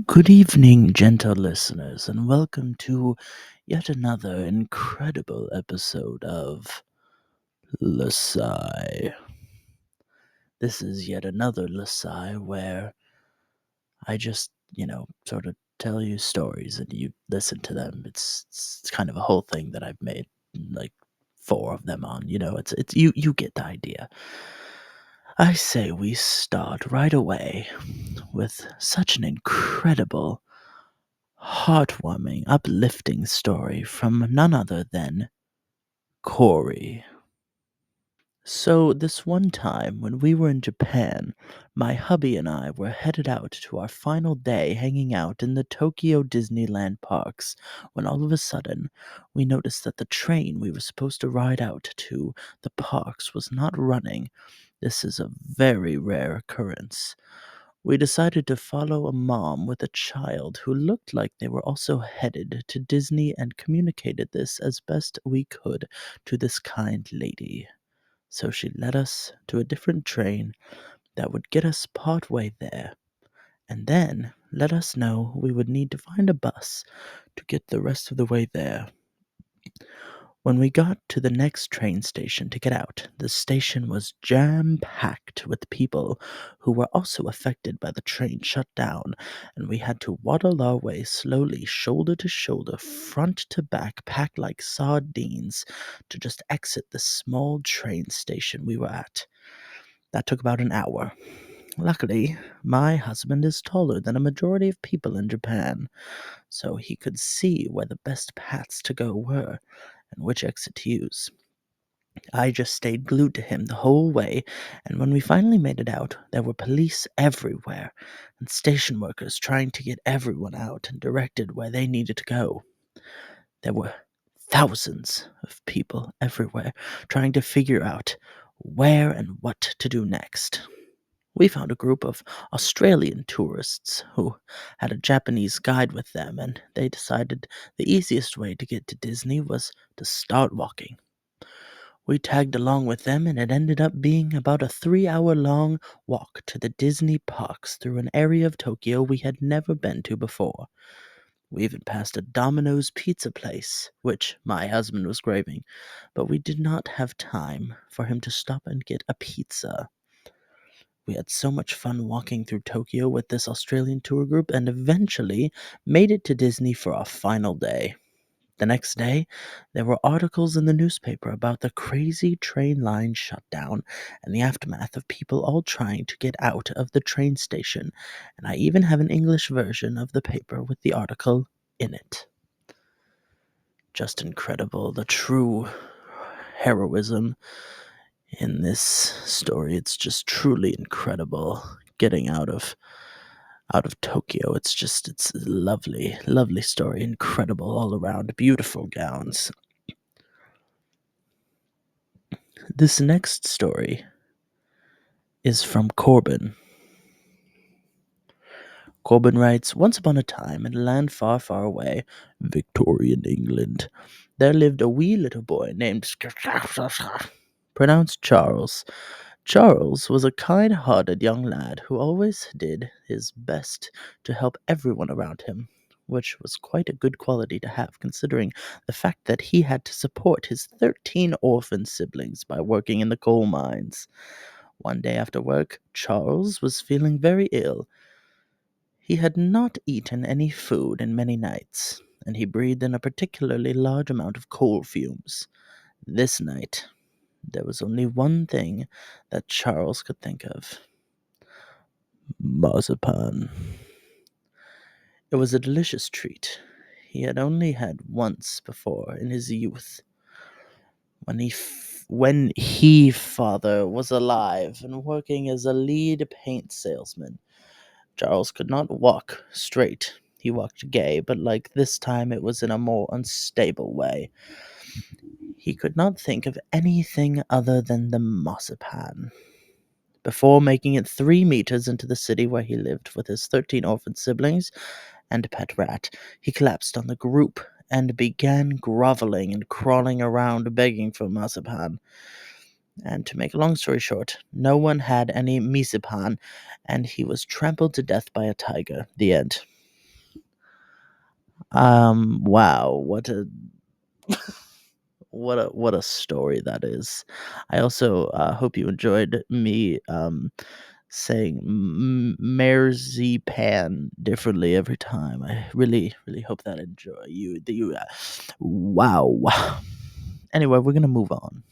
Good evening, gentle listeners, and welcome to yet another incredible episode of LSIAY. This is yet another LSIAY where I just, sort of tell you stories and you listen to them. It's kind of a whole thing that I've made like four of them on. It's you get the idea. I say we start right away with such an incredible heartwarming, uplifting story from none other than Corey. So, this one time when we were in Japan, my hubby and I were headed out to our final day hanging out in the Tokyo Disneyland parks when all of a sudden we noticed that the train we were supposed to ride out to the parks was not running. This is a very rare occurrence. We decided to follow a mom with a child who looked like they were also headed to Disney and communicated this as best we could to this kind lady. So she led us to a different train that would get us part way there, and then let us know we would need to find a bus to get the rest of the way there. When we got to the next train station to get out, the station was jam packed with people who were also affected by the train shutdown, and we had to waddle our way slowly, shoulder to shoulder, front to back, packed like sardines, to just exit the small train station we were at. That took about an hour. Luckily, my husband is taller than a majority of people in Japan, so he could see where the best paths to go were and which exit to use. I just stayed glued to him the whole way, and when we finally made it out, there were police everywhere, and station workers trying to get everyone out and directed where they needed to go. There were thousands of people everywhere trying to figure out where and what to do next. We found a group of Australian tourists who had a Japanese guide with them, and they decided the easiest way to get to Disney was to start walking. We tagged along with them, and it ended up being about a 3 hour long walk to the Disney parks through an area of Tokyo we had never been to before. We even passed a Domino's pizza place, which my husband was craving, but we did not have time for him to stop and get a pizza. We had so much fun walking through Tokyo with this Australian tour group and eventually made it to Disney for our final day. The next day, there were articles in the newspaper about the crazy train line shutdown and the aftermath of people all trying to get out of the train station, and I even have an English version of the paper with the article in it. Just incredible, the true heroism in this story. It's just truly incredible getting out of Tokyo. It's a lovely, lovely story. Incredible all around. Beautiful gowns. This next story is from Corbin. Corbin writes, once upon a time, in a land far, far away, Victorian England, there lived a wee little boy named pronounced Charles. Charles was a kind-hearted young lad who always did his best to help everyone around him, which was quite a good quality to have, considering the fact that he had to support his 13 orphan siblings by working in the coal mines. One day after work, Charles was feeling very ill. He had not eaten any food in many nights, and he breathed in a particularly large amount of coal fumes. This night, there was only one thing that Charles could think of: marzipan. It was a delicious treat he had only had once before in his youth, when he father was alive and working as a lead paint salesman. Charles could not walk straight. He walked gay, but like this time it was in a more unstable way. He could not think of anything other than the marzipan. Before making it 3 meters into the city where he lived with his 13 orphan siblings and a pet rat, he collapsed on the group and began groveling and crawling around begging for marzipan. And to make a long story short, no one had any Misipan, and he was trampled to death by a tiger. The end. Wow, what a story that is. I also hope you enjoyed me saying marzipan differently every time. I really hope that enjoy you. That you, wow. Anyway, we're gonna move on.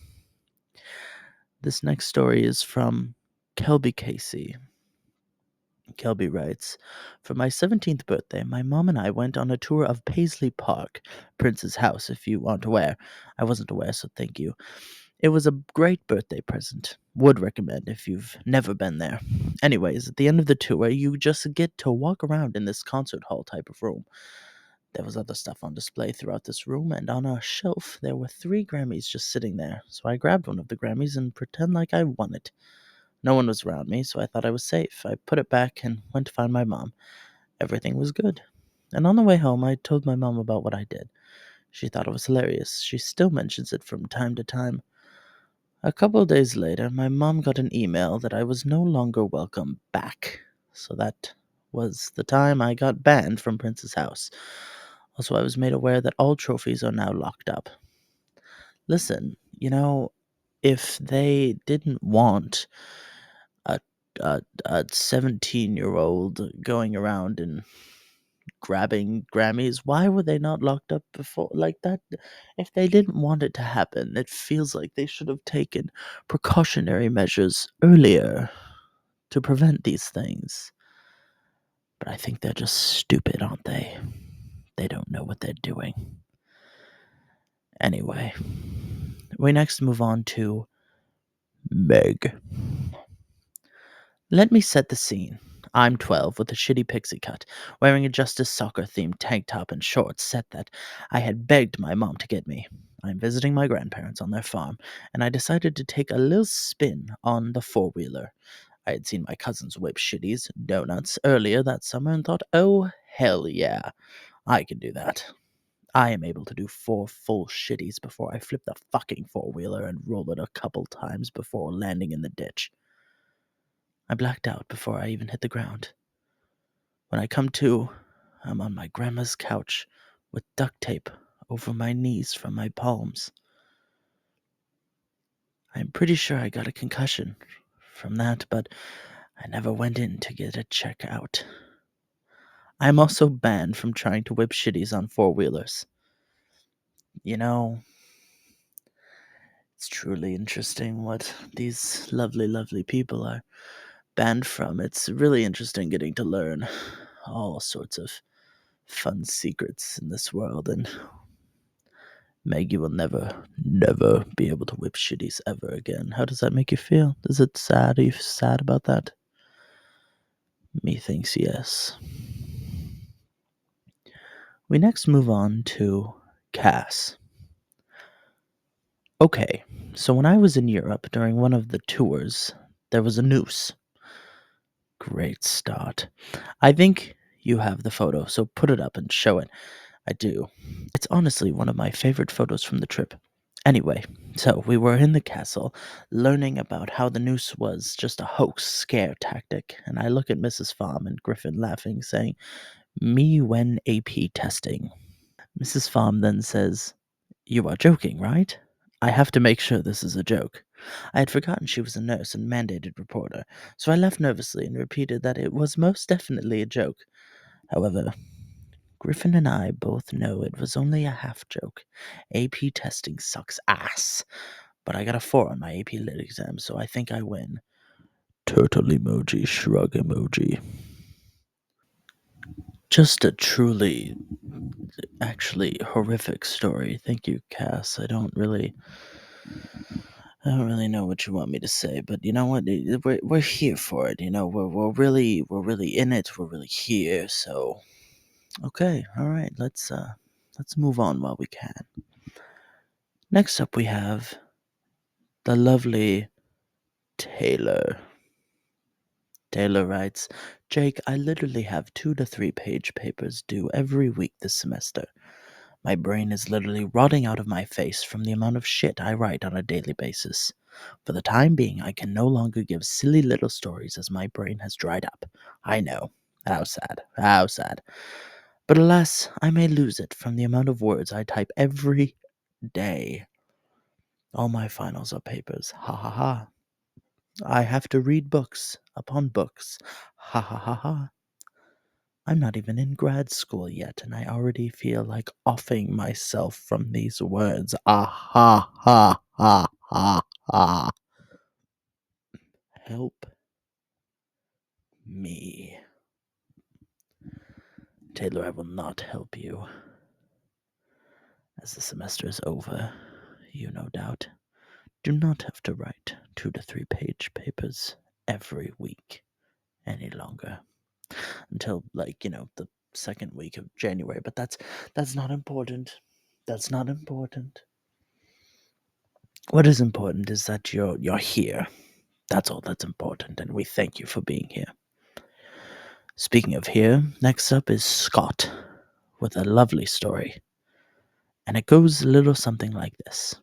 This next story is from Kelby Casey. Kelby writes, for my 17th birthday, my mom and I went on a tour of Paisley Park, Prince's house, if you aren't aware. I wasn't aware, so thank you. It was a great birthday present. Would recommend if you've never been there. Anyways, at the end of the tour, you just get to walk around in this concert hall type of room. There was other stuff on display throughout this room, and on a shelf there were 3 Grammys just sitting there. So I grabbed one of the Grammys and pretend like I won it. No one was around me, so I thought I was safe. I put it back and went to find my mom. Everything was good. And on the way home, I told my mom about what I did. She thought it was hilarious. She still mentions it from time to time. A couple of days later, my mom got an email that I was no longer welcome back. So that was the time I got banned from Prince's house. Also, I was made aware that all trophies are now locked up. Listen, if they didn't want a a 17-year-old going around and grabbing Grammys, why were they not locked up before? Like that, if they didn't want it to happen, it feels like they should have taken precautionary measures earlier to prevent these things. But I think they're just stupid, aren't they? They don't know what they're doing. Anyway, we next move on to Meg. Let me set the scene. I'm 12 with a shitty pixie cut, wearing a Justice Soccer themed tank top and shorts set that I had begged my mom to get me. I'm visiting my grandparents on their farm, and I decided to take a little spin on the four wheeler. I had seen my cousins whip shitties, donuts, earlier that summer and thought, oh, hell yeah, I can do that. I am able to do 4 full shitties before I flip the fucking four wheeler and roll it a couple times before landing in the ditch. I blacked out before I even hit the ground. When I come to, I'm on my grandma's couch with duct tape over my knees from my palms. I'm pretty sure I got a concussion from that, but I never went in to get it checked out. I'm also banned from trying to whip shitties on four wheelers. You know, it's truly interesting what these lovely, lovely people are banned from. It's really interesting getting to learn all sorts of fun secrets in this world, and Meg, you will never be able to whip shitties ever again. How does that make you feel? Is it sad? Are you sad about that? Me thinks yes. We next move on to Cass. Okay, so when I was in Europe during one of the tours, there was a noose. Great start. I think you have the photo, so put it up and show it. I do. It's honestly one of my favorite photos from the trip. Anyway, so we were in the castle, learning about how the noose was just a hoax scare tactic, and I look at Mrs. Farm and Griffin laughing, saying, me when AP testing. Mrs. Farm then says, you are joking, right? I have to make sure this is a joke. I had forgotten she was a nurse and mandated reporter, so I laughed nervously and repeated that it was most definitely a joke. However, Griffin and I both know it was only a half joke. AP testing sucks ass. But I got a 4 on my AP Lit exam, so I think I win. Turtle emoji, shrug emoji. Just a truly, actually horrific story. Thank you, Cass. I don't really know what you want me to say, but you know what? We're here for it. We're really in it. We're really here. So okay, all right. Let's move on while we can. Next up, we have the lovely Taylor. Taylor writes, Jake, I literally have 2 to 3 page papers due every week this semester. My brain is literally rotting out of my face from the amount of shit I write on a daily basis. For the time being, I can no longer give silly little stories as my brain has dried up. I know. How sad. How sad. But alas, I may lose it from the amount of words I type every day. All my finals are papers. Ha ha ha. I have to read books upon books. Ha ha ha ha. I'm not even in grad school yet, and I already feel like offing myself from these words. Ah ha ha ha ha ha. Help me. Taylor, I will not help you. As the semester is over, you no doubt do not have to write 2 to 3 page papers every week any longer. Until, like, the second week of January. But that's not important. That's not important. What is important is that you're here. That's all that's important, and we thank you for being here. Speaking of here, next up is Scott with a lovely story. And it goes a little something like this.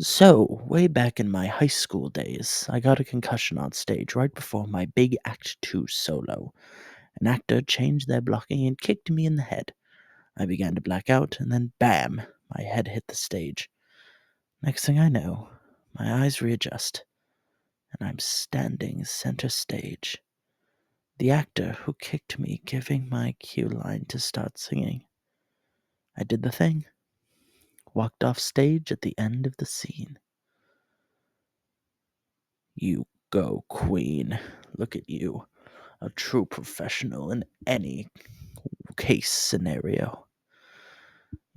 So, way back in my high school days, I got a concussion on stage right before my big Act 2 solo. An actor changed their blocking and kicked me in the head. I began to black out, and then bam, my head hit the stage. Next thing I know, my eyes readjust, and I'm standing center stage. The actor who kicked me giving my cue line to start singing. I did the thing. Walked off stage at the end of the scene. You go, Queen. Look at you. A true professional in any case scenario.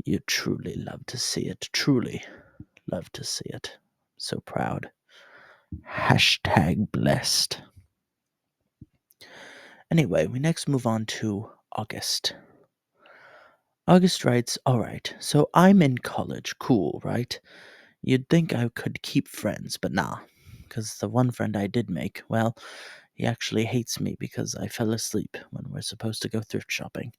You truly love to see it. Truly love to see it. So proud. Hashtag blessed. Anyway, we next move on to August. August writes, alright, so I'm in college. Cool, right? You'd think I could keep friends, but nah. Because the one friend I did make, well, he actually hates me because I fell asleep when we're supposed to go thrift shopping.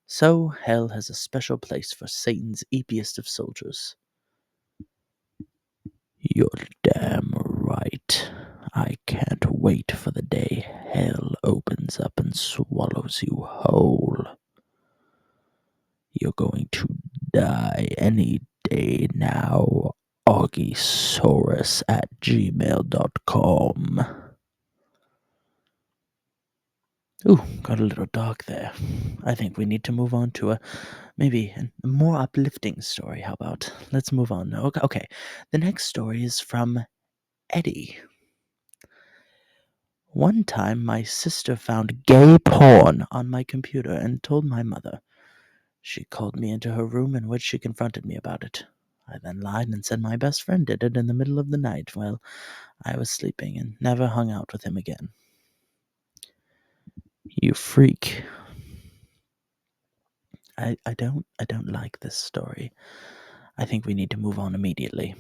So, hell has a special place for Satan's eepiest of soldiers. You're damn right. I can't wait for the day hell opens up and swallows you whole. You're going to die any day now. Augiesaurus at gmail.com. Ooh, got a little dark there. I think we need to move on to maybe a more uplifting story. How about? Let's move on. Okay. The next story is from Eddie. One time, my sister found gay porn on my computer and told my mother. She called me into her room, in which she confronted me about it. I then lied and said my best friend did it in the middle of the night while I was sleeping and never hung out with him again. You freak. I don't like this story. I think we need to move on immediately.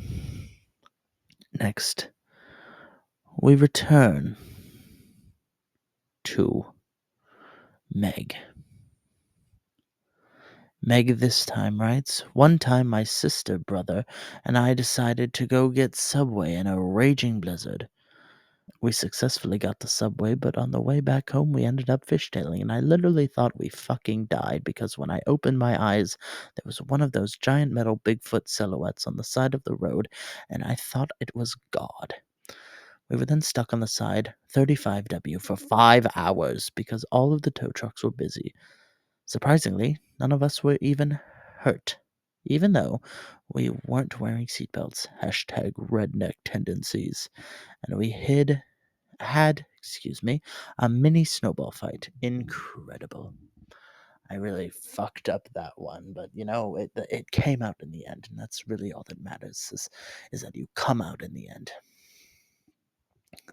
Next, we return to Meg. Meg this time writes, one time my sister, brother, and I decided to go get Subway in a raging blizzard. We successfully got the Subway, but on the way back home we ended up fishtailing, and I literally thought we fucking died because when I opened my eyes, there was one of those giant metal Bigfoot silhouettes on the side of the road, and I thought it was God. We were then stuck on the side 35W for 5 hours because all of the tow trucks were busy. Surprisingly, none of us were even hurt, even though we weren't wearing seatbelts. Hashtag redneck tendencies. And we had a mini snowball fight. Incredible. I really fucked up that one, but it came out in the end, and that's really all that matters is that you come out in the end.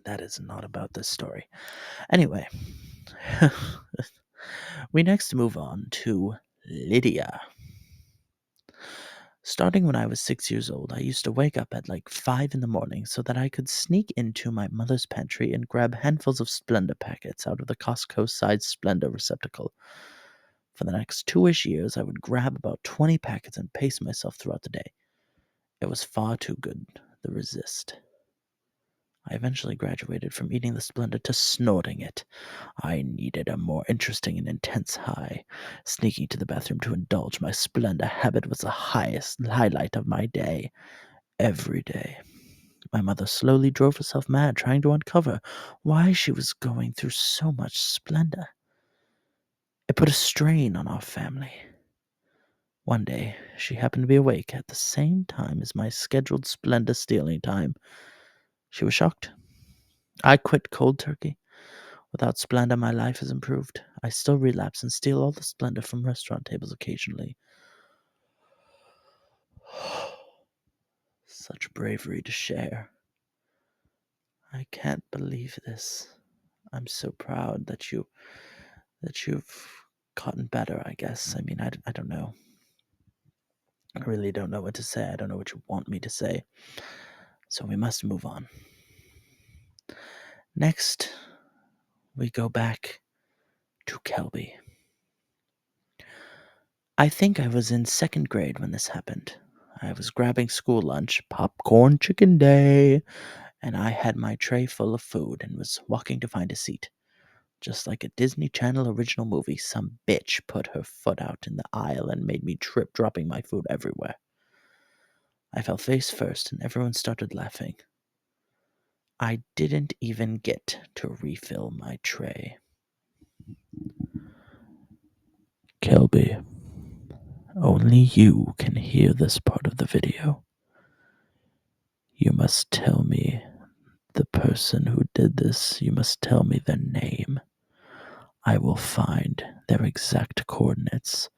That is not about this story. Anyway, we next move on to Lydia. Starting when I was 6 years old, I used to wake up at like 5 in the morning so that I could sneak into my mother's pantry and grab handfuls of Splenda packets out of the Costco sized Splenda receptacle. For the next 2-ish years, I would grab about 20 packets and pace myself throughout the day. It was far too good to resist. I eventually graduated from eating the Splenda to snorting it. I needed a more interesting and intense high. Sneaking to the bathroom to indulge my Splenda habit was the highest highlight of my day. Every day. My mother slowly drove herself mad trying to uncover why she was going through so much Splenda. It put a strain on our family. One day, she happened to be awake at the same time as my scheduled Splenda stealing time. She was shocked. I quit cold turkey. Without Splenda, my life has improved. I still relapse and steal all the Splenda from restaurant tables occasionally. Such bravery to share. I can't believe this. I'm so proud that you've gotten better, I guess. I mean, I don't know. I really don't know what to say. I don't know what you want me to say. So we must move on. Next, we go back to Kelby. I think I was in second grade when this happened. I was grabbing school lunch, popcorn chicken day, and I had my tray full of food and was walking to find a seat. Just like a Disney Channel original movie, some bitch put her foot out in the aisle and made me trip, dropping my food everywhere. I fell face first, and everyone started laughing. I didn't even get to refill my tray. Kelby, only you can hear this part of the video. You must tell me the person who did this. You must tell me their name. I will find their exact coordinates,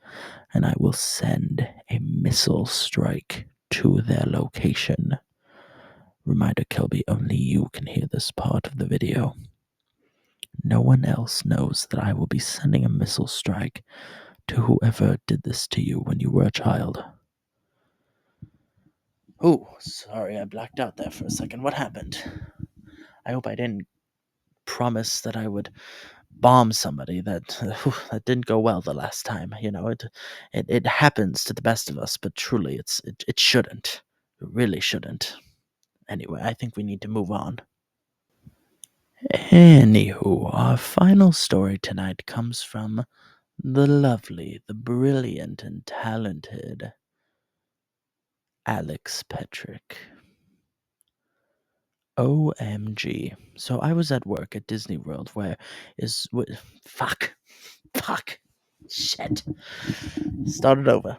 and I will send a missile strike to their location. Reminder, Kelby, only you can hear this part of the video. No one else knows that I will be sending a missile strike to whoever did this to you when you were a child. Oh, sorry, I blacked out there for a second. What happened? I hope I didn't promise that I would bomb somebody. That didn't go well the last time. You know, it happens to the best of us, but truly, it shouldn't. It really shouldn't. Anyway, I think we need to move on. Anywho, our final story tonight comes from the lovely, the brilliant, and talented Alex Petrick. OMG. So I was at work at Disney World fuck. Fuck. Shit. Started over.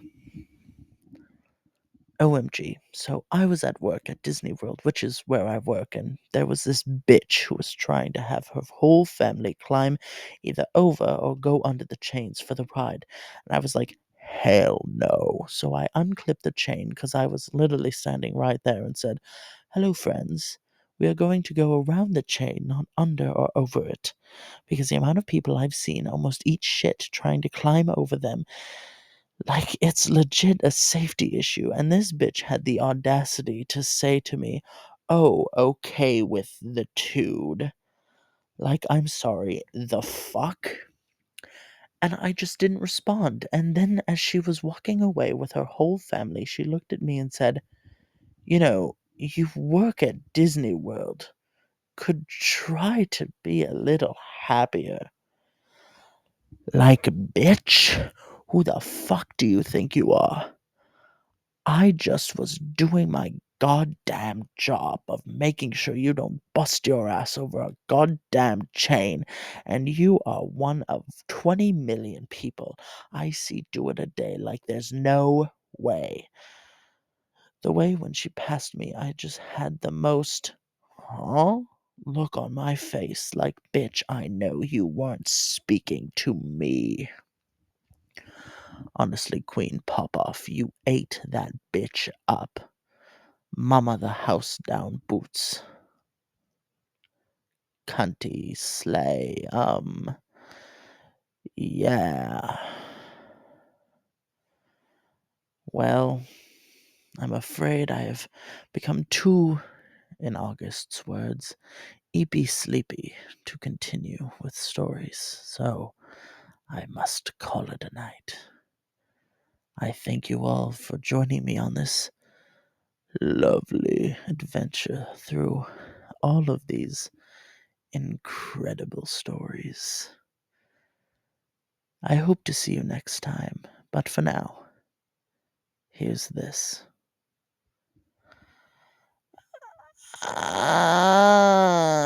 OMG. So I was at work at Disney World, which is where I work, and there was this bitch who was trying to have her whole family climb either over or go under the chains for the ride. And I was like, hell no. So I unclipped the chain because I was literally standing right there and said, hello, friends. We are going to go around the chain, not under or over it. Because the amount of people I've seen almost eat shit trying to climb over them, like it's legit a safety issue. And this bitch had the audacity to say to me, oh, okay with the dude. Like, I'm sorry, the fuck? And I just didn't respond. And then as she was walking away with her whole family, she looked at me and said, you know, you work at Disney World. Could try to be a little happier. Like, bitch, who the fuck do you think you are? I just was doing my goddamn job of making sure you don't bust your ass over a goddamn chain, and you are one of 20 million people I see do it a day like there's no way. The way when she passed me, I just had the most, huh? Look on my face like, bitch, I know you weren't speaking to me. Honestly, Queen Popoff, you ate that bitch up. Mama the house down boots. Cunty slay. Yeah. Well, I'm afraid I have become too, in August's words, eepy sleepy to continue with stories. So I must call it a night. I thank you all for joining me on this lovely adventure through all of these incredible stories. I hope to see you next time, but for now, here's this. Ah.